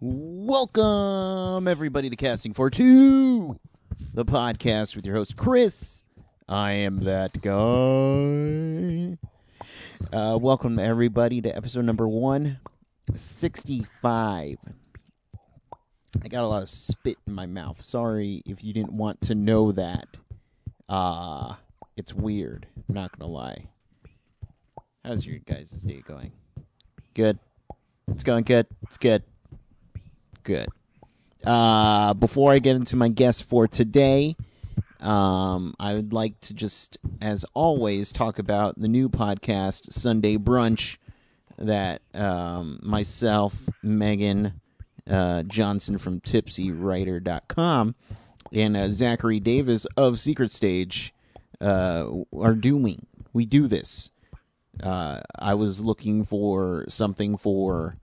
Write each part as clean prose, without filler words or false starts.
Welcome, everybody, to Casting for Two, the podcast with your host, Chris. I am that guy. Welcome, everybody, to episode number 165. I got a lot of spit in my mouth. Sorry if you didn't want to know that. It's weird. I'm not going to lie. How's your guys' day going? Good? It's going good? It's good. Good. Before I get into my guest for today, I would like to just, as always, talk about the new podcast, Sunday Brunch, that myself, Megan Johnson from tipsywriter.com, and Zachary Davis of Secret Stage are doing. We do this. I was looking for something for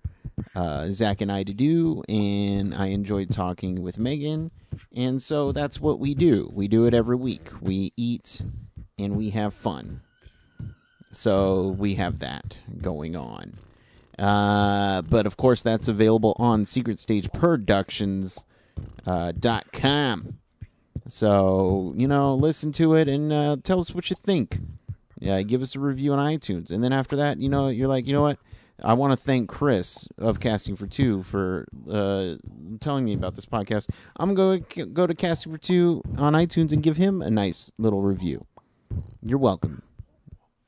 Zach and I to do, and I enjoyed talking with Megan, and so that's what we do. We do it every week. We eat and we have fun. So we have that going on. But of course that's available on secretstageproductions.com. So, listen to it and tell us what you think. Yeah, give us a review on iTunes. And then after that, you're like, you know what? I want to thank Chris of Casting for Two for telling me about this podcast. I'm going to go to Casting for Two on iTunes and give him a nice little review. You're welcome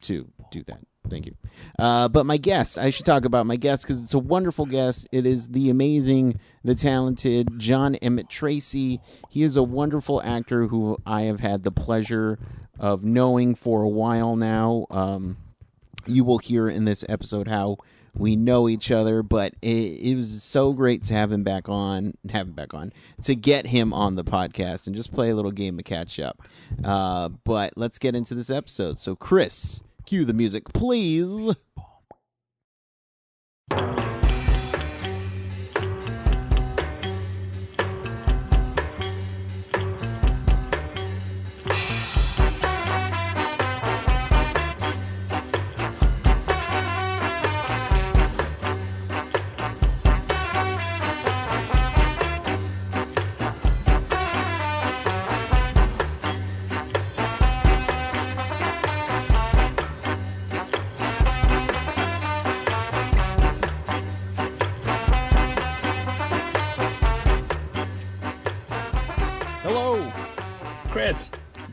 to do that. Thank you. But my guest, I should talk about my guest because it's a wonderful guest. It is the amazing, the talented John Emmet Tracy. He is a wonderful actor who I have had the pleasure of knowing for a while now. You will hear in this episode how we know each other, but it was so great to have him back on, to get him on the podcast and just play a little game of catch up. But let's get into this episode. So, Chris, cue the music, please.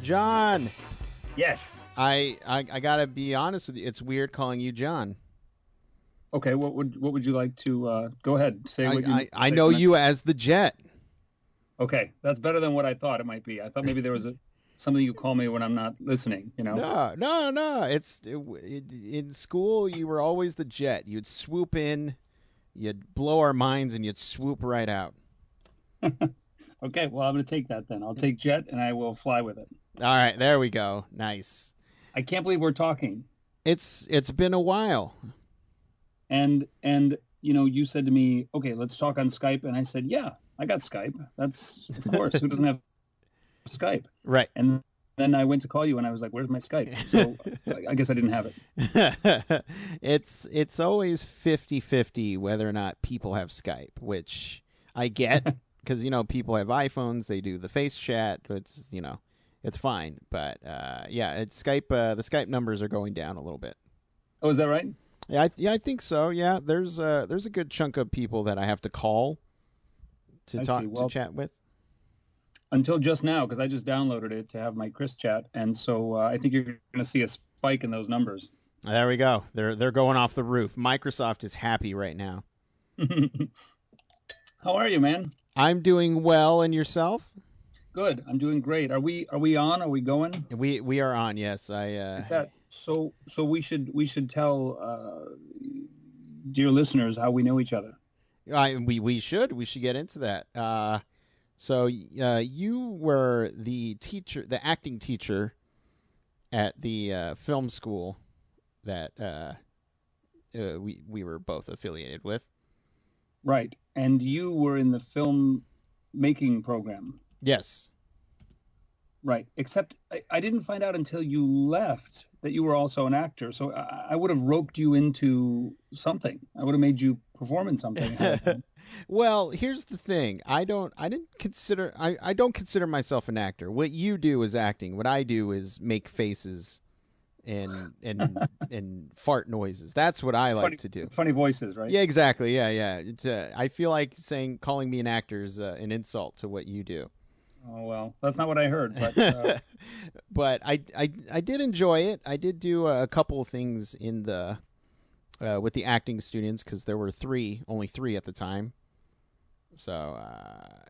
John. Yes. I gotta be honest with you. It's weird calling you John. Okay. What would you like to go ahead? Say what you. I know you as the Jet. Okay, that's better than what I thought it might be. I thought maybe there was something you call me when I'm not listening. No. In school you were always the Jet. You'd swoop in, you'd blow our minds, and you'd swoop right out. Okay. Well, I'm going to take that then. I'll take Jet, and I will fly with it. All right, there we go. Nice. I can't believe we're talking. It's been a while. And you said to me, okay, let's talk on Skype. And I said, yeah, I got Skype. That's, of course, who doesn't have Skype? Right. And then I went to call you and I was like, where's my Skype? So I guess I didn't have it. It's always 50-50 whether or not people have Skype, which I get because, people have iPhones. They do the face chat. It's fine, but it's Skype. The Skype numbers are going down a little bit. Oh, is that right? Yeah, I think so. Yeah, there's a good chunk of people that I have to call to to chat with. Until just now, because I just downloaded it to have my Chris chat, and so I think you're going to see a spike in those numbers. There we go. They're going off the roof. Microsoft is happy right now. How are you, man? I'm doing well, and yourself? Good. I'm doing great. Are we on? Are we going? We are on. Yes, So we should tell dear listeners how we know each other. We should get into that. So you were the teacher, the acting teacher at the film school that we were both affiliated with. Right. And you were in the film making program. Yes. Right. Except I didn't find out until you left that you were also an actor. So I would have roped you into something. I would have made you perform in something. Well, here's the thing. I don't consider myself an actor. What you do is acting. What I do is make faces and fart noises. That's what I like Funny, to do. funny voices, right? Yeah, exactly. Yeah, yeah. I feel like calling me an actor is an insult to what you do. Oh well, that's not what I heard, but But I did enjoy it. I did do a couple of things in the with the acting students because there were only three at the time. So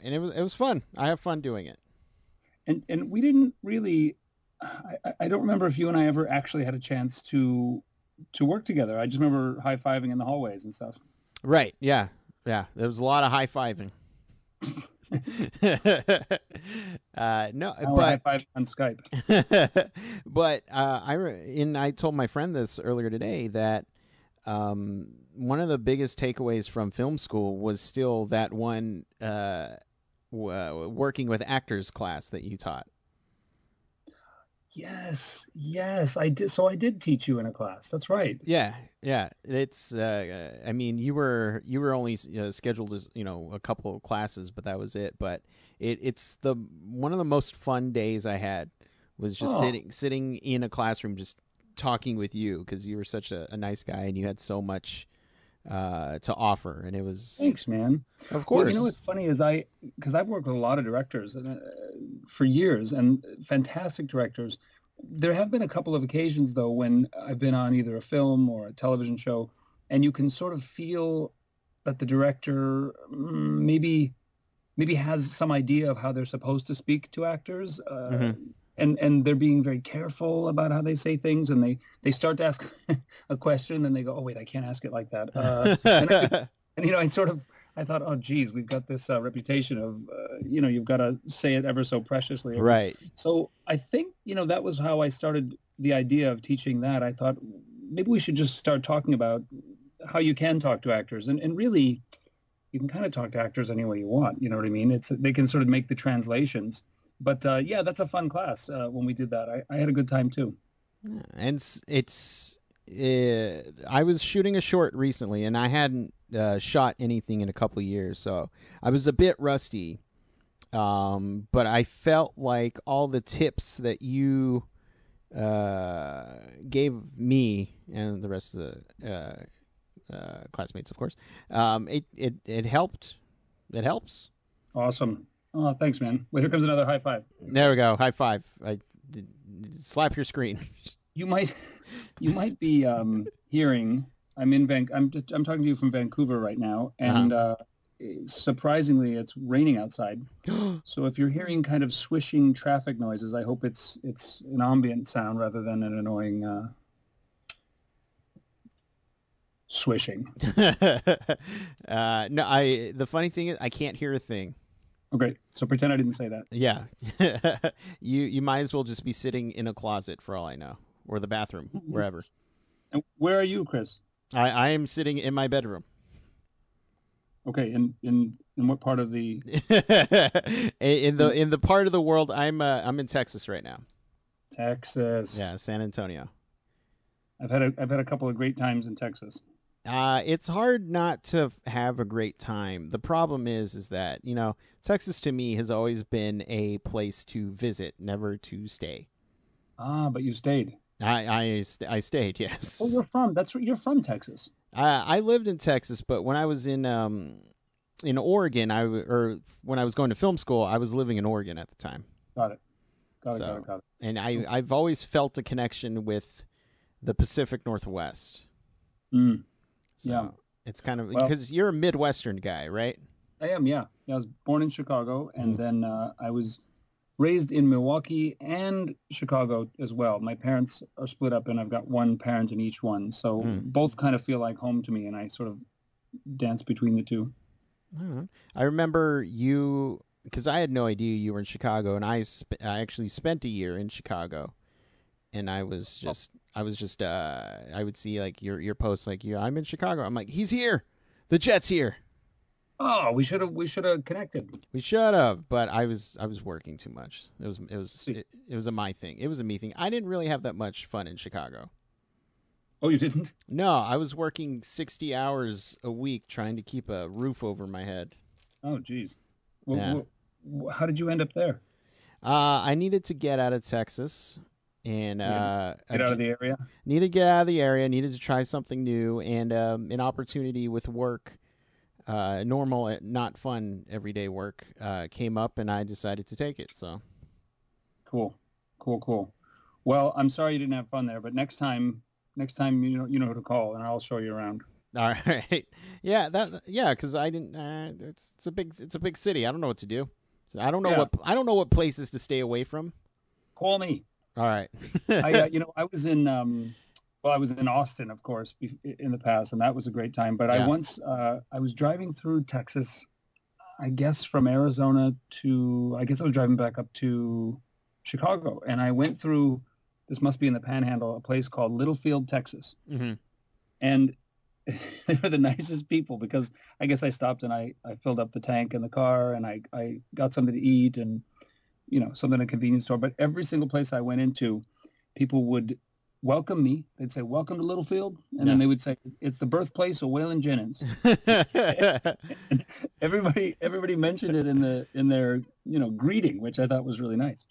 and it was fun. I have fun doing it. and we didn't really. I don't remember if you and I ever actually had a chance to work together. I just remember high fiving in the hallways and stuff. Right? Yeah, yeah. There was a lot of high fiving. No, Now we're high but fiving on Skype. but I told my friend this earlier today that one of the biggest takeaways from film school was still that one working with actors class that you taught. Yes, yes, I did. So I did teach you in a class. That's right. Yeah, yeah. It's. I mean, you were only scheduled as a couple of classes, but that was it. But it's the one of the most fun days I had was just Oh, sitting in a classroom just talking with you because you were such a nice guy and you had so much to offer, and it was thanks, man. of Well, you know course what's funny is because I've worked with a lot of directors for years and fantastic directors. There have been a couple of occasions though when I've been on either a film or a television show, and you can sort of feel that the director maybe has some idea of how they're supposed to speak to actors, hmm and they're being very careful about how they say things, and they start to ask a question, and then they go, "Oh wait, I can't ask it like that." And I could, and I thought, "Oh geez, we've got this reputation of you've got to say it ever so preciously." right. So I think that was how I started the idea of teaching that. I thought maybe we should just start talking about how you can talk to actors, and really you can kind of talk to actors any way you want. You know what I mean? They can sort of make the translations. But yeah, that's a fun class. When we did that, I had a good time too. And I was shooting a short recently, and I hadn't shot anything in a couple of years, so I was a bit rusty. But I felt like all the tips that you gave me and the rest of the classmates, of course, it helped. It helps. Awesome. Oh, thanks, man. Well, here comes another high five. There we go. High five. Slap your screen. You might, you might be hearing. I'm talking to you from Vancouver right now, Uh-huh. and surprisingly, it's raining outside. So if you're hearing kind of swishing traffic noises, I hope it's an ambient sound rather than an annoying swishing. No, the funny thing is I can't hear a thing. Okay, so pretend I didn't say that. Yeah. You might as well just be sitting in a closet for all I know, or the bathroom, wherever. And where are you, Chris? I am sitting in my bedroom. Okay, in what part of the? In the part of the world I'm in Texas right now. Texas. Yeah, San Antonio. I've had a couple of great times in Texas. It's hard not to have a great time. The problem is that Texas to me has always been a place to visit, never to stay. Ah, but you stayed. I stayed, Oh, yes. you're from Texas. I lived in Texas, but when I was in Oregon, or when I was going to film school, I was living in Oregon at the time. Got it. Got it. Got it. So, Got it. and I've always felt a connection with the Pacific Northwest. Mm, So yeah. it's kind of Well, because you're a Midwestern guy, right? I am. Yeah. Yeah. I was born in Chicago, and Mm. then I was raised in Milwaukee and Chicago as well. My parents are split up, and I've got one parent in each one, so Mm. both kind of feel like home to me, and I sort of dance between the two. I don't know. I remember you because I had no idea you were in Chicago, and I actually spent a year in Chicago, and I was just I would see like your posts like I'm in Chicago. I'm like he's here, the Jet's here. Oh, we should have connected. We should have, but I was working too much. It was it was See, it, it was a my thing. It was a me thing. I didn't really have that much fun in Chicago. Oh, you didn't? No, I was working 60 hours a week trying to keep a roof over my head. Oh, geez. Yeah. How did you end up there? I needed to get out of Texas, and You had to get out of the area? needed to get out of the area, needed to try something new, and an opportunity with work, normal, not fun, everyday work, came up, and I decided to take it. So, Cool. Cool, cool. Well, I'm sorry you didn't have fun there, but next time you know who to call and I'll show you around. all right, yeah, because I didn't. It's a big city. I don't know what to do. So Yeah, I don't know what places to stay away from. call me. All right. I was in well, I was in Austin, of course, in the past, and that was a great time. But Yeah. I was driving through Texas, I guess from Arizona to, I guess I was driving back up to Chicago, and I went through, this must be in the Panhandle, a place called Littlefield, Texas. Hmm. And they were the nicest people because I guess I stopped and I filled up the tank in the car and I got something to eat and, something at a convenience store. But every single place I went into, people would welcome me. They'd say, "Welcome to Littlefield." And then Yeah. they would say, "It's the birthplace of Waylon Jennings." And everybody mentioned it in their, greeting, which I thought was really nice.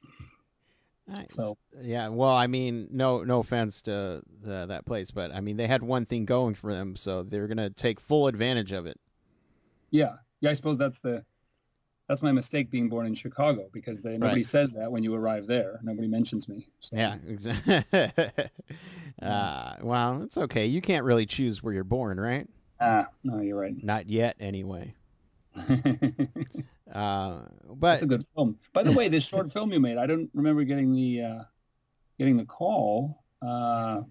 Nice. So Yeah. Well, I mean, no offense to that place, but I mean, they had one thing going for them, so they're gonna take full advantage of it. yeah. Yeah, I suppose that's my mistake being born in Chicago because Right. nobody says that when you arrive there. Nobody mentions me. So Yeah. Exactly. yeah. Well, it's okay. You can't really choose where you're born, right? No, you're right. Not yet, anyway. That's But a good film. By the way, this short film you made, I don't remember getting the call. mm,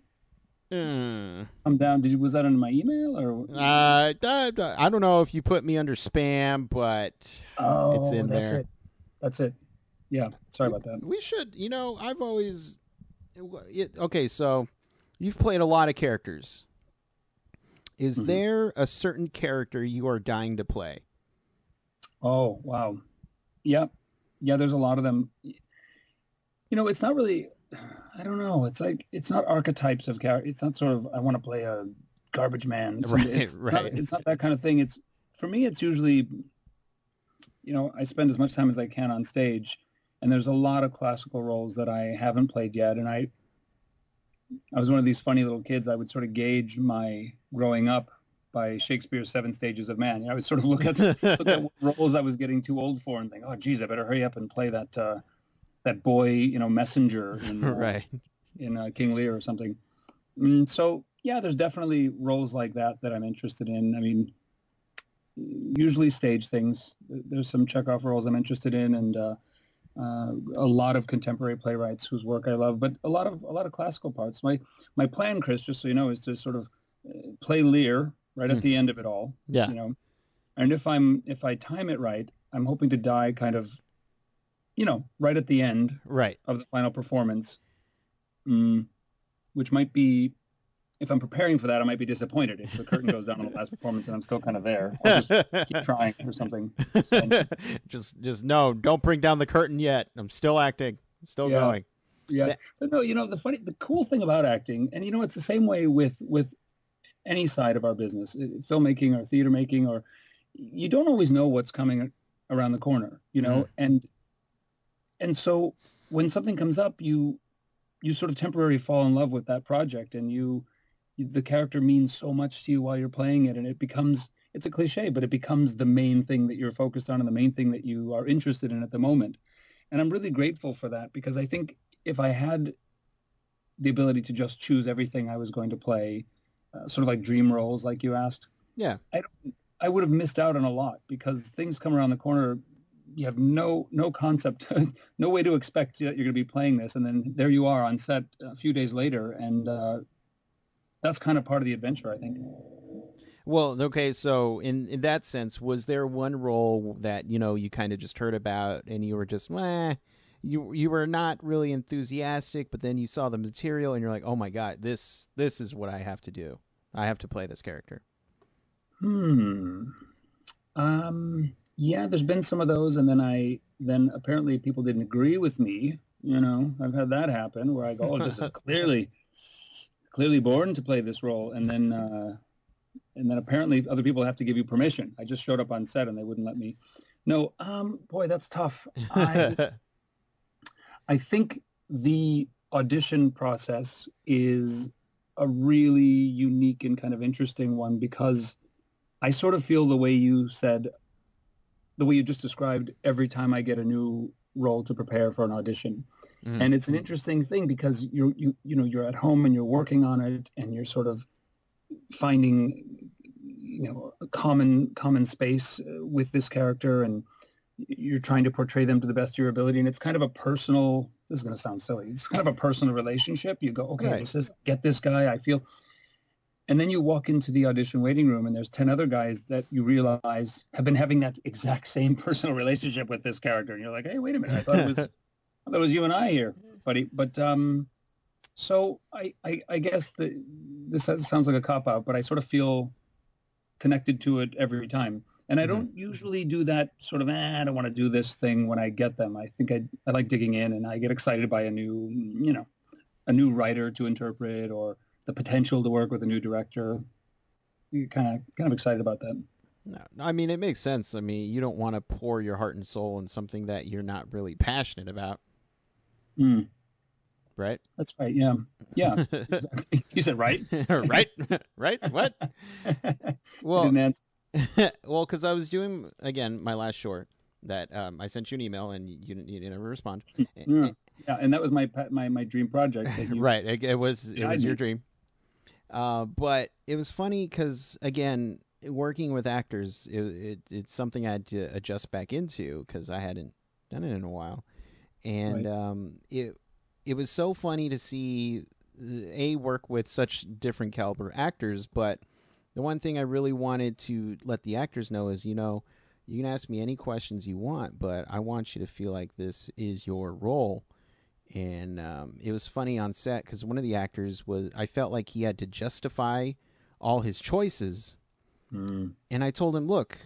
Come down. Was that in my email or? I don't know if you put me under spam, but it's Oh, in that's there. it. That's it. Yeah. Sorry about that. We should, I've always. Okay, so you've played a lot of characters. Is Hmm. there a certain character you are dying to play? Oh, wow. Yep. Yeah, there's a lot of them. It's not really, I don't know. It's like, it's not archetypes of character. It's not sort of, I want to play a garbage man. Somebody, Right, right. it's not that kind of thing. For me, it's usually, I spend as much time as I can on stage, and there's a lot of classical roles that I haven't played yet. And I was one of these funny little kids. I would sort of gauge my growing up by Shakespeare's Seven Stages of Man. I would sort of look at what roles I was getting too old for and think, oh, geez, I better hurry up and play that boy, messenger Right. in King Lear or something. So yeah, there's definitely roles like that I'm interested in. I mean, usually stage things. There's some Chekhov roles I'm interested in, and a lot of contemporary playwrights whose work I love, but a lot of classical parts. My plan, Chris, just so you know, is to sort of play Lear right at Mm, the end of it all. yeah. You know, and if I time it right, I'm hoping to die kind of, right at the end Right. of the final performance, mm, which might be, if I'm preparing for that, I might be disappointed if the curtain goes down on the last performance and I'm still kind of there. I'll just keep trying or something. So just no, don't bring down the curtain yet. I'm still acting. I'm still yeah, going. yeah. That, But no, the cool thing about acting, and it's the same way with any side of our business, filmmaking or theater making, or you don't always know what's coming around the corner, mm, and so when something comes up, you sort of temporarily fall in love with that project, and the character means so much to you while you're playing it, and it's a cliche, but it becomes the main thing that you're focused on and the main thing that you are interested in at the moment. And I'm really grateful for that because I think if I had the ability to just choose everything I was going to play, sort of like dream roles, like you asked, yeah. I would have missed out on a lot because things come around the corner. You have no concept, no way to expect that you're going to be playing this, and then there you are on set a few days later, and that's kind of part of the adventure, I think. Well, okay, so in that sense, was there one role that, you kind of just heard about and you were just, you were not really enthusiastic, but then you saw the material and you're like, "Oh my god, this is what I have to do. I have to play this character." Hmm. Yeah, there's been some of those, and then apparently people didn't agree with me. I've had that happen where I go, oh, this is clearly born to play this role, and then apparently other people have to give you permission. I just showed up on set and they wouldn't let me. No, boy, that's tough. I think the audition process is a really unique and kind of interesting one because I sort of feel the way you said, the way you just described every time I get a new role to prepare for an audition. Mm, And it's an interesting thing because you're at home and you're working on it and you're sort of finding a common space with this character, and you're trying to portray them to the best of your ability, and it's kind of a personal, this is going to sound silly, it's kind of a personal relationship. You go, okay, right. this is, get this guy, I feel. And then you walk into the audition waiting room and there's 10 other guys that you realize have been having that exact same personal relationship with this character, and you're like, hey, wait a minute, I thought it was you and I here, buddy. But so I guess this sounds like a cop out, but I sort of feel connected to it every time. And I Mhm. don't usually do that sort of, I don't want to do this thing when I get them. I think I like digging in, and I get excited by a new writer to interpret, or the potential to work with a new director. You're kind of excited about that. No, I mean, it makes sense. I mean, you don't want to pour your heart and soul in something that you're not really passionate about, Mm, right? that's right. Yeah. Yeah. Exactly. You said right. Right? Right? What? You Well, didn't answer. well, because I was doing again my last short that I sent you an email and you never respond. Yeah. Yeah. And that was my dream project that you Right? It was denied your me. dream. But it was funny because again, working with actors, it's something I had to adjust back into because I hadn't done it in a while, and Right. it was so funny to see a work with such different caliber actors. But the one thing I really wanted to let the actors know is, you can ask me any questions you want, but I want you to feel like this is your role. And it was funny on set because one of the actors was, I felt like he had to justify all his choices. Mm. And I told him, look,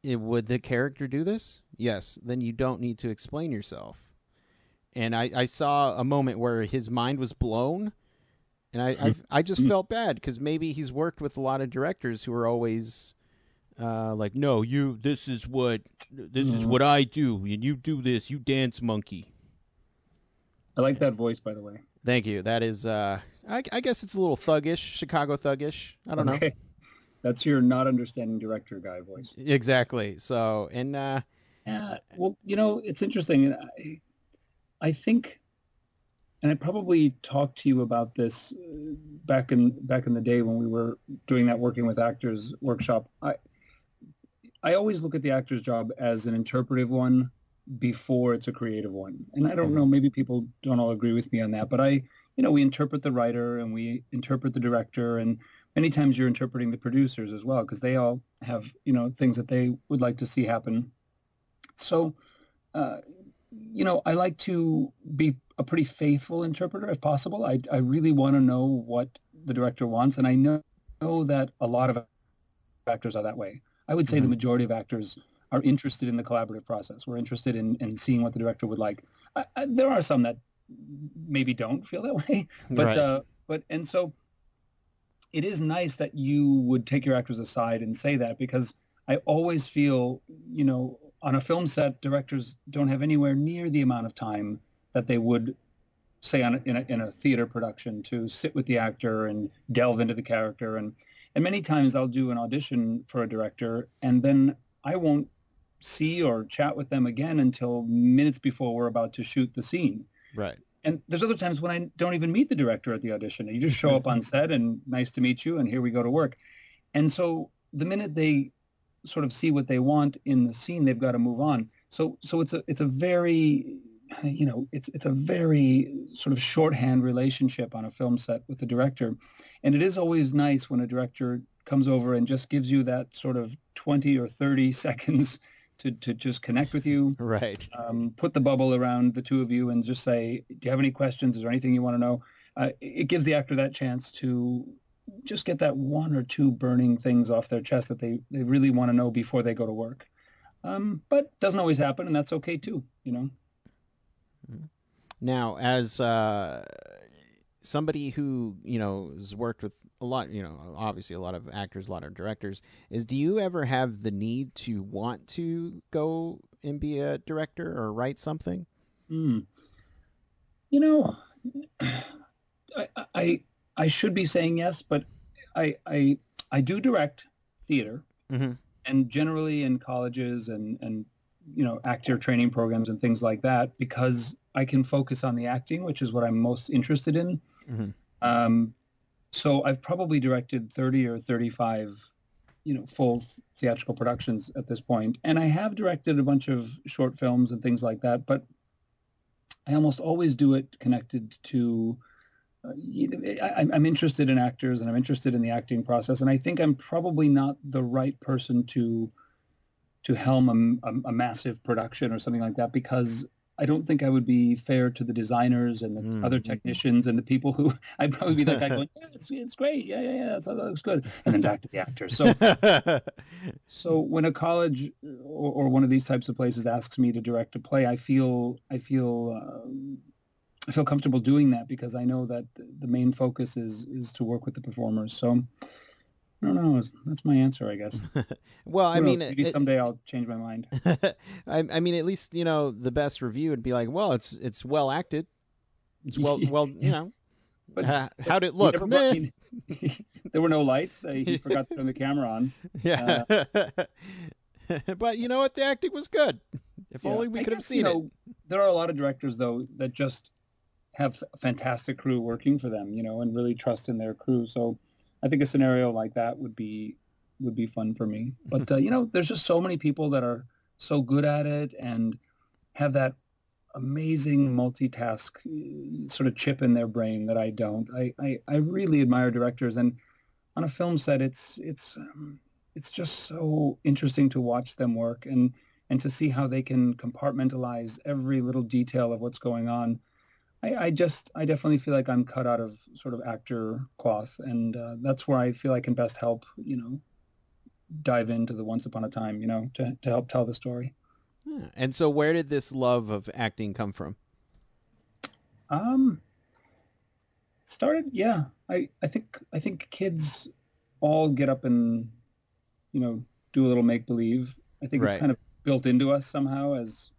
would the character do this? Yes. Then you don't need to explain yourself. And I saw a moment where his mind was blown. And I just felt bad because maybe he's worked with a lot of directors who are always like, no, this is what I do, and you do this, you dance monkey. I like that voice, by the way. Thank you. That is, I guess it's a little thuggish, Chicago thuggish. I don't know. Okay. That's your not understanding director guy voice. Exactly. So, and Yeah. Well, it's interesting. And I think, and I probably talked to you about this back in the day when we were doing that working with actors workshop. I always look at the actor's job as an interpretive one before it's a creative one. And I don't mhm. know, maybe people don't all agree with me on that, but we interpret the writer and we interpret the director, and many times you're interpreting the producers as well, because they all have, things that they would like to see happen. So, uh, I like to be a pretty faithful interpreter if possible. I really want to know what the director wants, and I know that a lot of actors are that way. I would say the Mhm. majority of actors are interested in the collaborative process. We're interested in seeing what the director would like. There are some that maybe don't feel that way, but Right. and so it is nice that you would take your actors aside and say that, because I always feel, on a film set, directors don't have anywhere near the amount of time that they would say in a theater production to sit with the actor and delve into the character. And many times I'll do an audition for a director and then I won't see or chat with them again until minutes before we're about to shoot the scene. Right. And there's other times when I don't even meet the director at the audition. You just show up on set and nice to meet you and here we go to work. And so the minute they sort of see what they want in the scene, they've got to move on. So it's a very, it's a very sort of shorthand relationship on a film set with the director. And it is always nice when a director comes over and just gives you that sort of 20 or 30 seconds to just connect with you, Right. put the bubble around the two of you and just say, do you have any questions? Is there anything you want to know? It gives the actor that chance to just get that one or two burning things off their chest that they really want to know before they go to work. But doesn't always happen, and that's okay too. Now, as somebody who has worked with a lot, obviously a lot of actors, a lot of directors, is do you ever have the need to want to go and be a director or write something? Mm. You know, I, I I should be saying yes, but I I I do direct theater, Mm-hmm. and generally in colleges and actor training programs and things like that, because I can focus on the acting, which is what I'm most interested in. Mm-hmm. Um, so I've probably directed 30 or 35, full theatrical productions at this point, and I have directed a bunch of short films and things like that, but I almost always do it connected to I'm interested in actors and I'm interested in the acting process, and I think I'm probably not the right person to helm a massive production or something like that, because I don't think I would be fair to the designers and the other technicians and the people who I'd probably be that guy going, yeah, it's great, yeah, that looks good, and then back to the actors. So when a college or one of these types of places asks me to direct a play, I feel comfortable doing that, because I know that the main focus is to work with the performers. So I don't know. That's my answer, I guess. Well, I Who knows? mean, Maybe someday I'll change my mind. I mean, at least the best review would be like, well, it's well acted. It's well. but How'd it he look? never brought, Meh. there were no lights. He forgot to turn the camera on. Yeah. But you know what? The acting was good. If Yeah, only we I could have guess, seen it. there are a lot of directors though that just have a fantastic crew working for them, and really trust in their crew. So I think a scenario like that would be fun for me. But there's just so many people that are so good at it and have that amazing multitask sort of chip in their brain that I don't. I really admire directors, and on a film set, it's just so interesting to watch them work and to see how they can compartmentalize every little detail of what's going on. I definitely feel like I'm cut out of sort of actor cloth, and that's where I feel I can best help, dive into the once upon a time, to help tell the story. Yeah. And so, where did this love of acting come from? Um, Started, yeah. I think kids all get up and, do a little make believe. I think it's Right. kind of built into us somehow as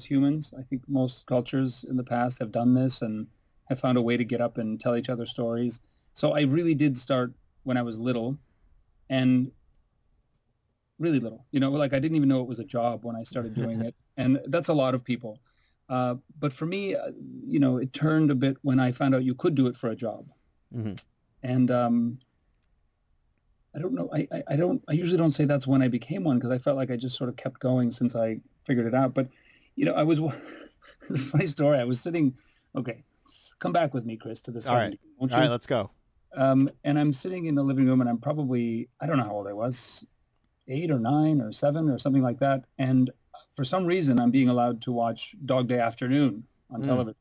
humans. I think most cultures in the past have done this and have found a way to get up and tell each other stories. So I really did start when I was little, and really little. Like I didn't even know it was a job when I started doing it, and that's a lot of people. But for me, it turned a bit when I found out you could do it for a job, Hmm. and I don't know. I don't. I usually don't say that's when I became one, because I felt like I just sort of kept going since I figured it out. But I was. It's a funny story. I was sitting. Okay, come back with me, Chris, to the All right. 70s, won't All right. you? Let's go. And I'm sitting in the living room, and I'm probably, I don't know how old I was, 8 or 9 or 7 or something like that. And for some reason, I'm being allowed to watch Dog Day Afternoon on Mm. television.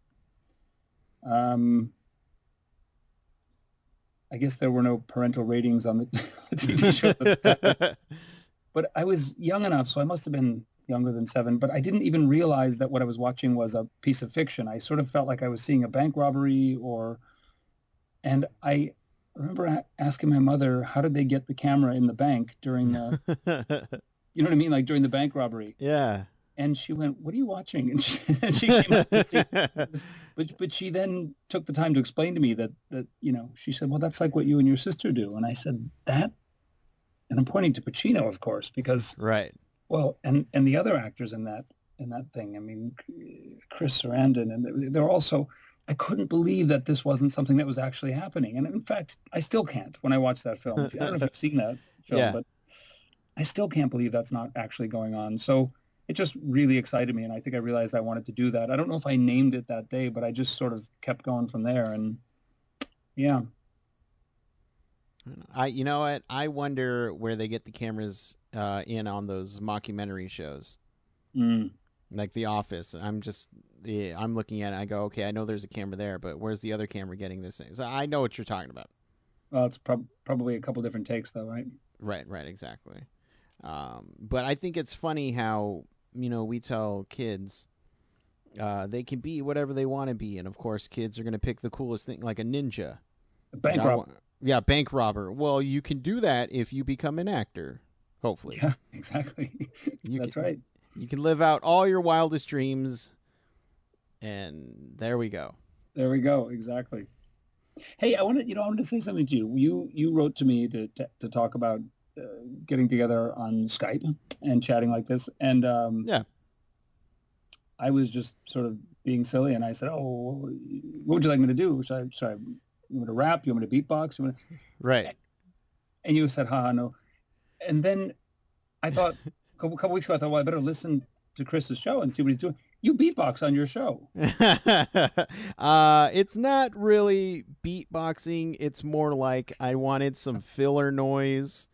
Um, I guess there were no parental ratings on the, the TV show at the time, but I was young enough, so I must have been younger than 7. But I didn't even realize that what I was watching was a piece of fiction. I sort of felt like I was seeing a bank robbery, and I remember asking my mother, how did they get the camera in the bank during the, you know what I mean, like during the bank robbery? Yeah. And she went, "What are you watching?" And she came out to see this, but she then took the time to explain to me that she said, "Well, that's like what you and your sister do." And I said, "That," and I'm pointing to Pacino, of course, because, Right. well, and the other actors in that thing. I mean, Chris Sarandon, and they're also. I couldn't believe that this wasn't something that was actually happening, and in fact, I still can't when I watch that film. I don't know if you've seen that film, Yeah. but I still can't believe that's not actually going on. So it just really excited me. And I think I realized I wanted to do that. I don't know if I named it that day, but I just sort of kept going from there. And yeah. You know what? I wonder where they get the cameras in on those mockumentary shows, Mm. like The Office. Yeah, I'm looking at it. I go, okay, I know there's a camera there, but where's the other camera getting this thing? So I know what you're talking about. Well, it's probably a couple different takes though, right? Right. Right. Exactly. But I think it's funny how we tell kids They can be whatever they want to be, and of course, kids are going to pick the coolest thing, like a ninja. Bank robber. Yeah, bank robber. Well, you can do that if you become an actor. Hopefully, Yeah, exactly. That's right. You can live out all your wildest dreams, and there we go. There we go. Exactly. Hey, I wanted to say something to you. You wrote to me to talk about getting together on Skype and chatting like this, and Yeah, I was just sort of being silly, and I said, "Oh, what would you like me to do? Should I you want me to rap? You want me to beatbox? You want me right. And you said, haha, no. And then I thought, a couple weeks ago, I thought, well, I better listen to Chris's show and see what he's doing. You beatbox on your show. It's not really beatboxing. It's more like I wanted some filler noise,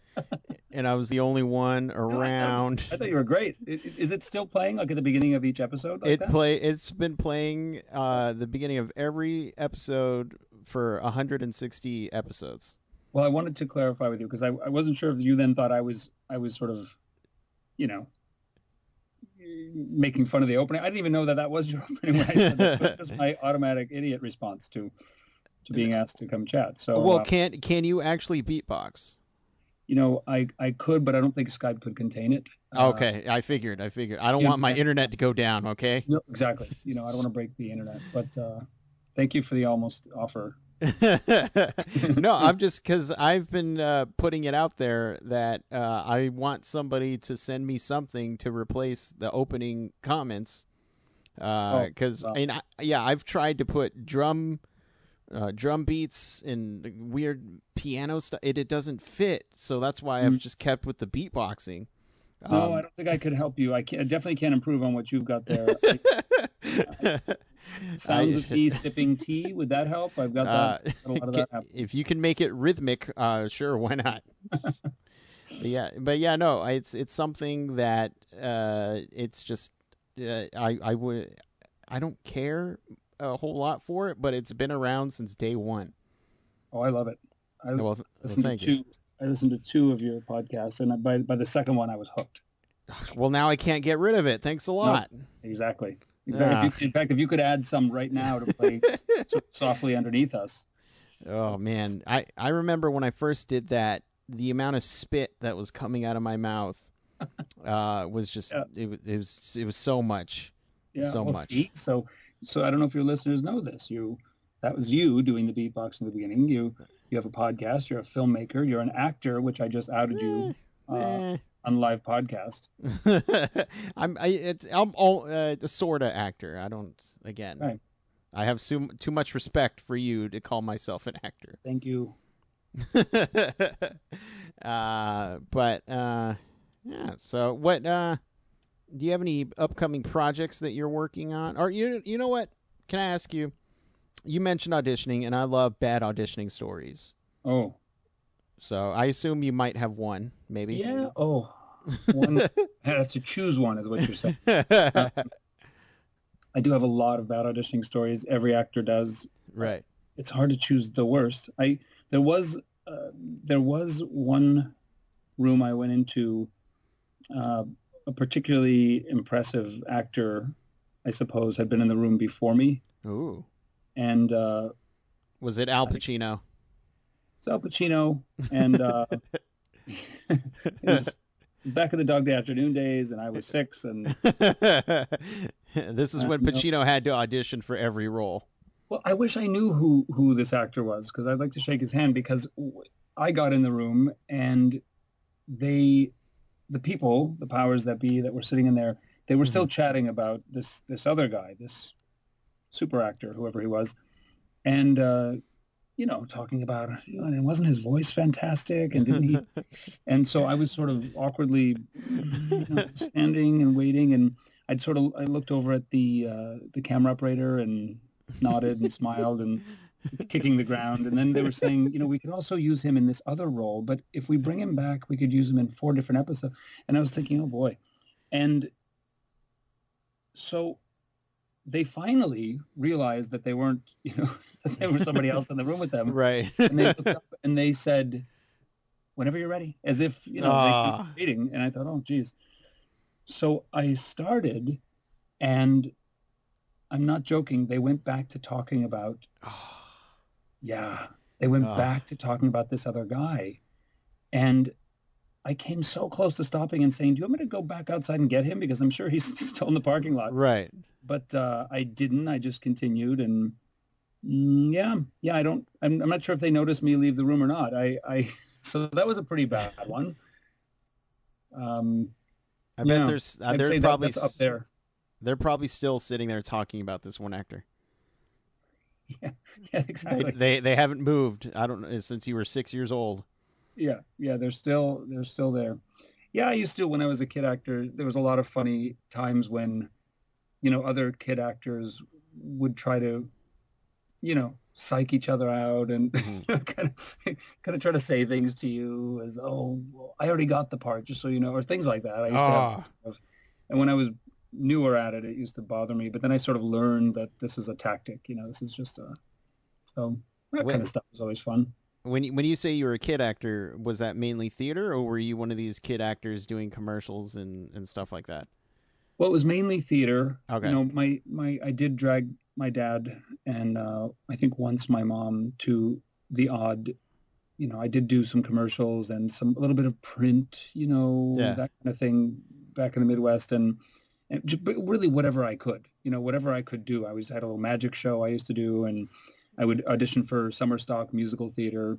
and I was the only one around. I thought you were great. Is it still playing like at the beginning of each episode? Like that? It's been playing the beginning of every episode for 160 episodes. Well, I wanted to clarify with you because I wasn't sure if you then thought I was sort of, you know, making fun of the opening. I didn't even know that was your opening when I said that. It was just my automatic idiot response to being asked to come chat. So, well, can you actually beatbox? You know, I could, but I don't think Skype could contain it. Okay, I figured. I don't want my internet to go down. Okay. No, exactly. You know, I don't want to break the internet. But thank you for the almost offer. No, I'm just because I've been putting it out there that I want somebody to send me something to replace the opening comments. Because I've tried to put drum beats and weird piano stuff. It doesn't fit, so that's why I've just kept with the beatboxing. No, I don't think I could help you. I definitely can't improve on what you've got there. Sounds of me sipping tea, would that help? I've got that. A lot of that happening. If you can make it rhythmic, sure, why not? But yeah, no, it's something that it's just I don't care a whole lot for it, but it's been around since day one. Oh, I love it. I listened to two of your podcasts, and by the second one, I was hooked. Well, now I can't get rid of it. Thanks a lot. No, exactly. In fact, if you could add some right now to play softly underneath us. Oh man, I remember when I first did that, the amount of spit that was coming out of my mouth was just it was so much. Yeah, so much. See? So I don't know if your listeners know this. That was you doing the beatbox in the beginning. You have a podcast. You're a filmmaker. You're an actor, which I just outed you on live podcast. I'm a sort of actor. I don't. Again, right. I have too much respect for you to call myself an actor. Thank you. Yeah. So what? Do you have any upcoming projects that you're working on? Or you know what? Can I ask you? You mentioned auditioning, and I love bad auditioning stories. Oh. So I assume you might have one, maybe. Yeah. Oh. One. I have to choose one, is what you're saying. I do have a lot of bad auditioning stories. Every actor does. Right. It's hard to choose the worst. There was one room I went into. A particularly impressive actor, I suppose, had been in the room before me. Ooh. And was it Al Pacino? It's Al Pacino, and it was back in the Dog Day Afternoon days, and I was 6. And this is when Pacino had to audition for every role. Well, I wish I knew who this actor was, because I'd like to shake his hand, because I got in the room, and the people, the powers that be that were sitting in there, they were still chatting about this other guy, this super actor, whoever he was, and talking about, and wasn't his voice fantastic, and didn't he? And so I was sort of awkwardly standing and waiting, and I looked over at the camera operator and nodded and smiled and kicking the ground. And then they were saying, we could also use him in this other role, but if we bring him back, we could use him in 4 different episodes. And I was thinking, oh boy. And so they finally realized that they weren't, that there was somebody else in the room with them. Right. And they looked up and they said, whenever you're ready, as if, they keep waiting. And I thought, oh geez. So I started, and I'm not joking. They went back to talking about, yeah, they went Oh, back to talking about this other guy. And I came so close to stopping and saying, "Do you want me to go back outside and get him? Because I'm sure he's still in the parking lot." right. But I didn't. I just continued, and yeah, yeah. I don't. I'm not sure if they noticed me leave the room or not. So that was a pretty bad one. Um, I bet yeah, I'd they're say that probably that's up there. they're probably still sitting there talking about this one actor. Yeah, yeah, exactly. They haven't moved. I don't know since you were 6 years old. Yeah, yeah. They're still there. Yeah, I used to when I was a kid actor. There was a lot of funny times when other kid actors would try to psych each other out and Hmm. kind of try to say things to you as, oh, well, I already got the part, just so you know, or things like that. I used to have, Oh, and when I was newer at it, it used to bother me. But then I sort of learned that this is a tactic. This is just so that kind of when stuff was always fun. when you say you were a kid actor, was that mainly theater, or were you one of these kid actors doing commercials and stuff like that? Well, it was mainly theater. Okay. My I did drag my dad and I think once my mom to the odd. I did do some commercials and a little bit of print, Yeah. that kind of thing back in the Midwest, but really whatever I could, whatever I could do. Had a little magic show I used to do, and I would audition for summer stock musical theater.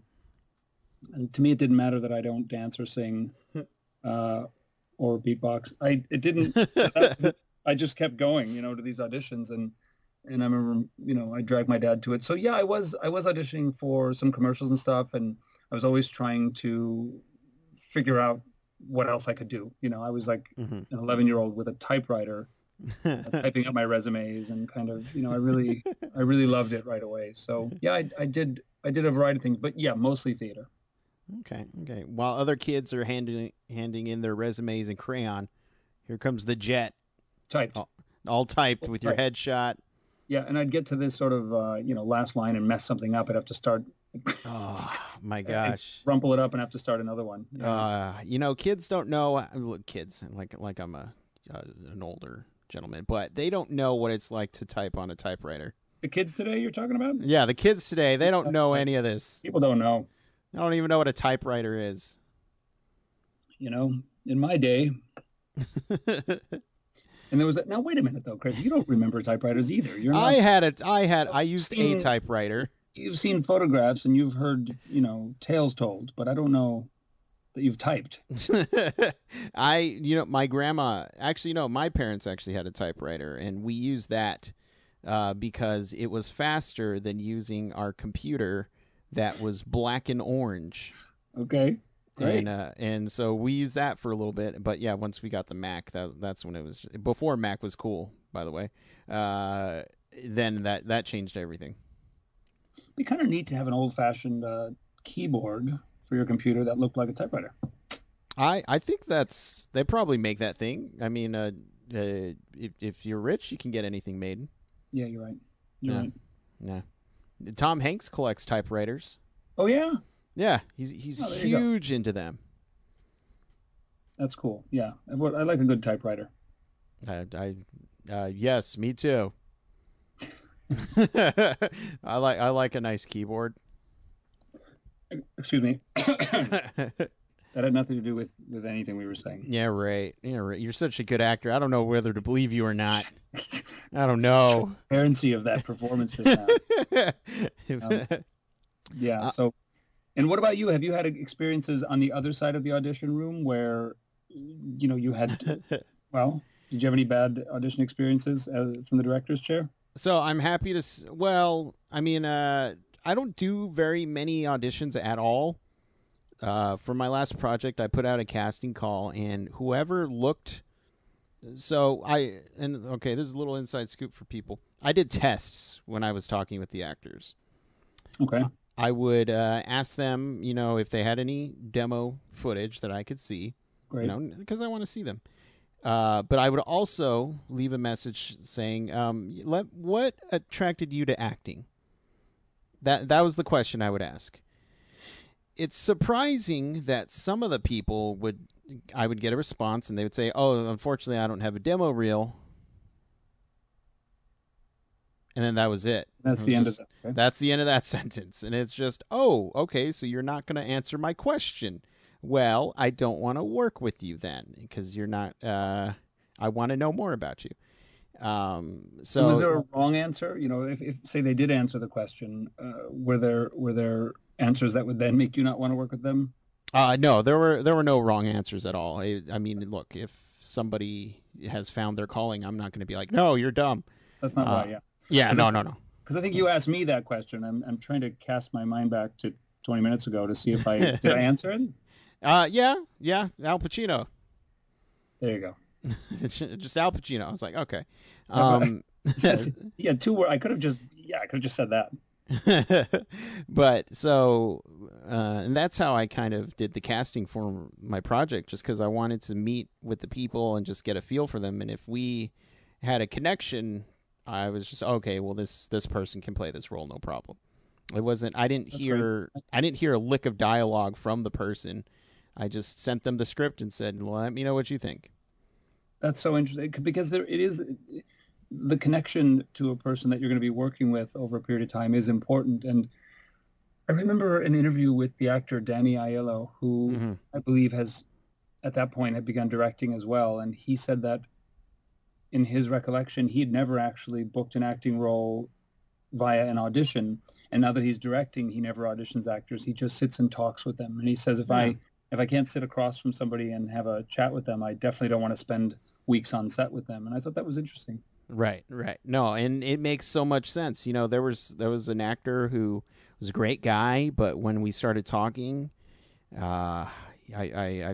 And to me, it didn't matter that I don't dance or sing, uh, or beatbox. It didn't. I just kept going, to these auditions, and I remember, I dragged my dad to it. So yeah, I was auditioning for some commercials and stuff, and I was always trying to figure out what else I could do. I was like Hmm. an 11-year-old with a typewriter, typing up my resumes, and kind of, I really loved it right away. So yeah, I did a variety of things, but yeah, mostly theater. Okay. Okay. While other kids are handing in their resumes and crayon, here comes the jet, Typed. all typed with your Right. headshot. Yeah, and I'd get to this sort of last line and mess something up. I'd have to start Oh my and gosh. rumple it up and have to start another one. Yeah. Kids don't know. Look, kids, like I'm an older gentleman, but they don't know what it's like to type on a typewriter. The kids today you're talking about? Yeah, the kids today, they don't know any of this. People don't know. They don't even know what a typewriter is. In my day, and there was now wait a minute though, Chris, you don't remember typewriters either. You're not I used a seen typewriter. you've seen photographs and you've heard, tales told, but I don't know that you've typed. My grandma, actually, no, my parents actually had a typewriter, and we used that because it was faster than using our computer that was black and orange. Okay. Great. And so we used that for a little bit, but yeah, once we got the Mac, that's when it was before Mac was cool, by the way. Then that changed everything. Be kind of neat to have an old-fashioned keyboard for your computer that looked like a typewriter. I think they probably make that thing. I mean, if you're rich, you can get anything made. Yeah, you're right. You're Yeah, right. yeah. Tom Hanks collects typewriters. Oh yeah. Yeah, he's Oh, there you go. huge into them. That's cool. Yeah. I like a good typewriter. Yes, me too. I like a nice keyboard. Excuse me. That had nothing to do with anything we were saying. Yeah, right. Yeah, right. You're such a good actor. I don't know whether to believe you or not. I don't know. Transparency of that performance just now. Um, yeah. So, and what about you? Have you had experiences on the other side of the audition room where, you had, well, did you have any bad audition experiences from the director's chair? So I'm happy to. Well, I mean, I don't do very many auditions at all. For my last project, I put out a casting call, and whoever looked. So okay, this is a little inside scoop for people. I did tests when I was talking with the actors. Okay. I would ask them, if they had any demo footage that I could see, Great. because I want to see them. But I would also leave a message saying, what attracted you to acting? That was the question I would ask. It's surprising that some of the people I would get a response and they would say, "Oh, unfortunately, I don't have a demo reel." And then that was it. That's It the was end just, of that. Okay? That's the end of that sentence. And it's just, oh, okay, so you're not going to answer my question. Well, I don't want to work with you then because you're not. I want to know more about you. And was there a wrong answer? If say they did answer the question, were there answers that would then make you not want to work with them? No, there were no wrong answers at all. I mean, look, if somebody has found their calling, I'm not going to be like, no, you're dumb. That's not why, yeah. Yeah, no. Because I think you asked me that question. I'm trying to cast my mind back to 20 minutes ago to see if did I answer it? Yeah, Al Pacino. There you go. It's just Al Pacino. I was like, okay. Yeah, two words. I could have just said that. But so, and that's how I kind of did the casting for my project, just because I wanted to meet with the people and just get a feel for them. And if we had a connection, I was just okay. Well, this person can play this role, no problem. It wasn't. I didn't hear a lick of dialogue from the person. I just sent them the script and said, "Well, let me know what you think." That's so interesting because it is the connection to a person that you're going to be working with over a period of time is important. And I remember an interview with the actor Danny Aiello, who I believe has at that point had begun directing as well. And he said that in his recollection, he'd never actually booked an acting role via an audition. And now that he's directing, he never auditions actors. He just sits and talks with them. And he says, if I can't sit across from somebody and have a chat with them, I definitely don't want to spend weeks on set with them. And I thought that was interesting. Right. No, and it makes so much sense. There was an actor who was a great guy, but when we started talking, I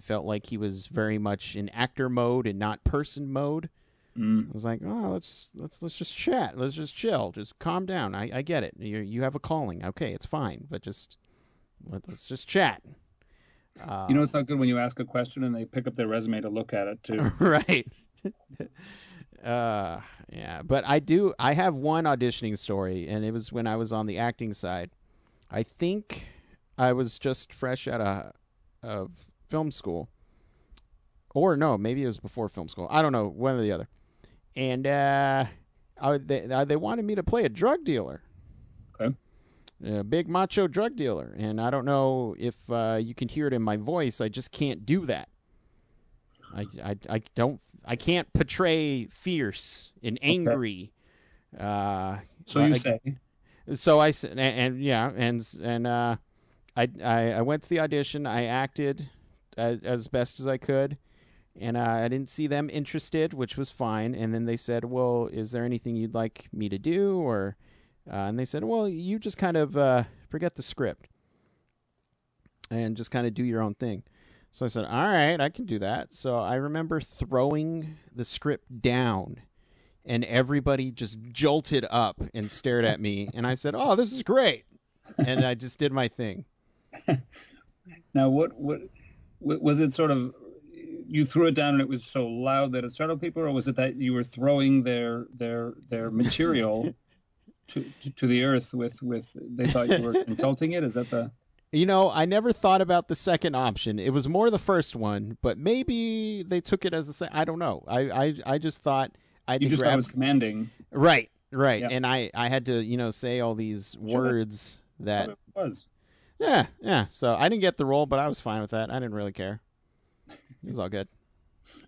felt like he was very much in actor mode and not person mode. I was like, oh, let's just chat. Let's just chill. Just calm down. I get it. You have a calling. Okay, it's fine. But let's just chat. It's not good when you ask a question and they pick up their resume to look at it too. Right. Yeah, but I have one auditioning story, and it was when I was on the acting side. I think I was just fresh out of film school. Or no, maybe it was before film school. I don't know, one or the other. And they wanted me to play a drug dealer. Okay. A big macho drug dealer. And I don't know if you can hear it in my voice. I just can't do that. I can't portray fierce and angry. Okay. So you say. So I said, I went to the audition. I acted as best as I could. And I didn't see them interested, which was fine. And then they said, well, is there anything you'd like me to do? Or, and they said, well, you just kind of forget the script and just kind of do your own thing. So I said, all right, I can do that. So I remember throwing the script down, and everybody just jolted up and stared at me. And I said, oh, this is great. And I just did my thing. Now, what was it sort of... You threw it down and it was so loud that it startled people, or was it that you were throwing their material to the earth with they thought you were insulting it? Is that the... I never thought about the second option. It was more the first one, but maybe they took it as the second. I don't know. I just thought thought it was commanding. Right. Yeah. And I had to say all these words that it was. Yeah. So I didn't get the role, but I was fine with that. I didn't really care. It was all good.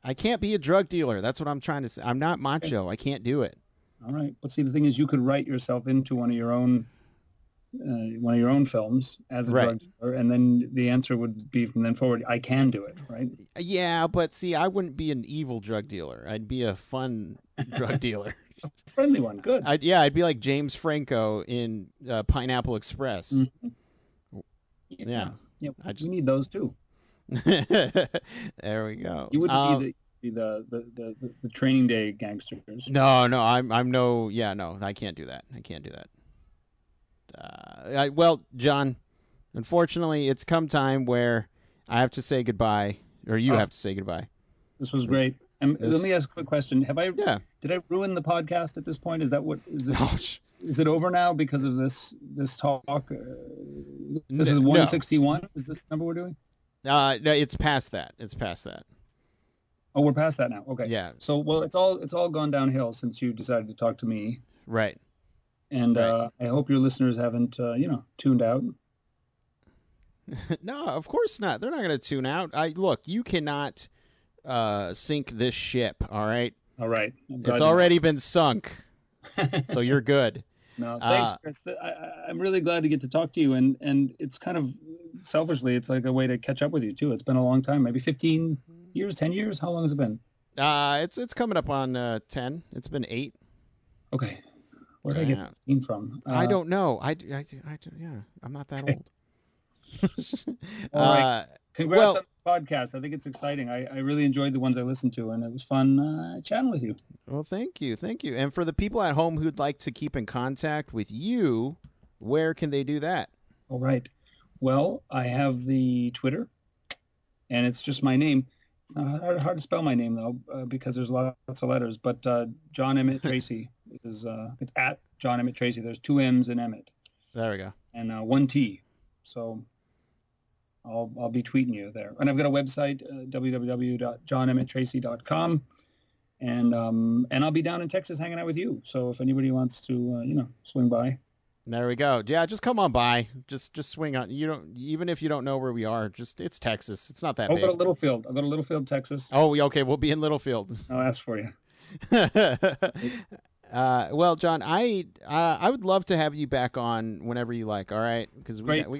I can't be a drug dealer. That's what I'm trying to say. I'm not macho. I can't do it. All right. But see, the thing is, you could write yourself into one of your own films as a drug dealer, and then the answer would be from then forward, I can do it, right? Yeah, but see, I wouldn't be an evil drug dealer. I'd be a fun drug dealer. A friendly one. Good. I'd be like James Franco in Pineapple Express. Mm-hmm. Yeah. We need those too. There we go. You wouldn't be the training day gangsters. No, I'm no. Yeah, no, I can't do that. Well, John, unfortunately, it's come time where I have to say goodbye, or you have to say goodbye. This was great. And let me ask a quick question. Did I ruin the podcast at this point? Is that what is it? Is it over now because of this talk? This is 161. No. Is this the number we're doing? No, it's past that. Oh, we're past that now. Okay. Yeah. So, well, it's all gone downhill since you decided to talk to me. Right. And Right. I hope your listeners haven't, tuned out. No, of course not. They're not going to tune out. I look. You cannot sink this ship. All right. All right. I'm It's glad to know. already been sunk, so you're good. No, thanks, Uh, Chris. I'm really glad to get to talk to you, and it's kind of selfishly, it's like a way to catch up with you too. It's been a long time, maybe 15 years, 10 years. How long has it been? it's coming up on 10. It's been 8. Okay, where did I get Yeah. 15 from? I don't know. Yeah, I'm not that Okay, old. all right. uh, Congrats on well, the podcast. I think it's exciting. I really enjoyed the ones I listened to, and it was fun chatting with you. well, thank you. And for the people at home who'd like to keep in contact with you, where can they do that? All right. Well, I have the Twitter, and it's just my name. It's not hard to spell my name though, because there's lots of letters. But John Emmet Tracy is it's at John Emmet Tracy. There's two M's in Emmet There we go. and one T. So I'll be tweeting you there. And I've got a website, www.johnemmettracy.com. And I'll be down in Texas hanging out with you. So if anybody wants to swing by. There we go. Yeah, just come on by. Just swing on. You don't even if you don't know where we are. Just it's Texas. It's not that I'll go to big. Littlefield. I'll go to Littlefield, Texas. Oh, okay. We'll be in Littlefield. I'll ask for you. Well, John, I would love to have you back on whenever you like. All right, because Great. we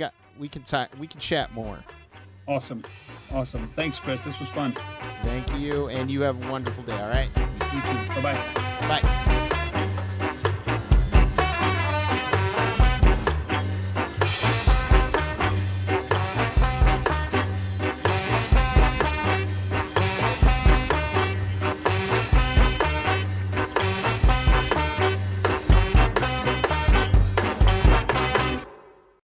can chat more. Awesome. Awesome. Thanks, Chris. This was fun. Thank you, and you have a wonderful day. All right, You too. Bye-bye. bye.